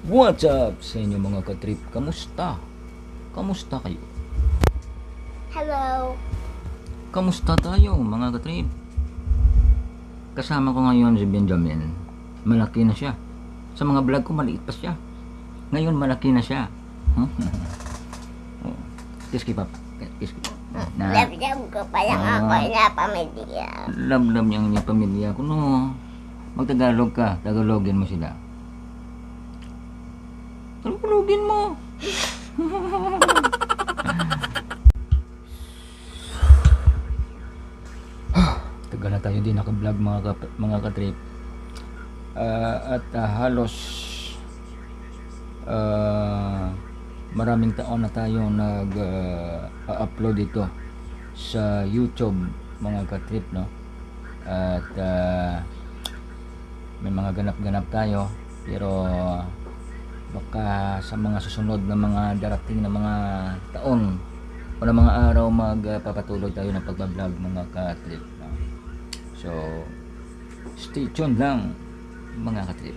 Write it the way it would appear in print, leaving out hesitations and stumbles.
What's up sa inyo mga katrip? Kamusta? Kamusta kayo? Hello. Kamusta tayo mga katrip? Kasama ko ngayon si Benjamin. Malaki na siya. Sa mga vlog ko maliit pa siya. Ngayon malaki na siya. Kiss kay Papa. Kiss kay Papa. Love ko pa lang ako na pamilya. Love niya ang inyong pamilya ko, no? Magtagalog ka. Tagalogin mo sila. Tagalogin mo. Tagal na tayo din naka-vlog mga katrip. Halos maraming taon na tayo nag-upload dito sa YouTube mga katrip, no? At may mga ganap-ganap tayo, pero baka sa mga susunod na mga darating na mga taon o na mga araw magpapatuloy tayo ng pagbablog mga katrip, no? So stay tuned lang mga katrip.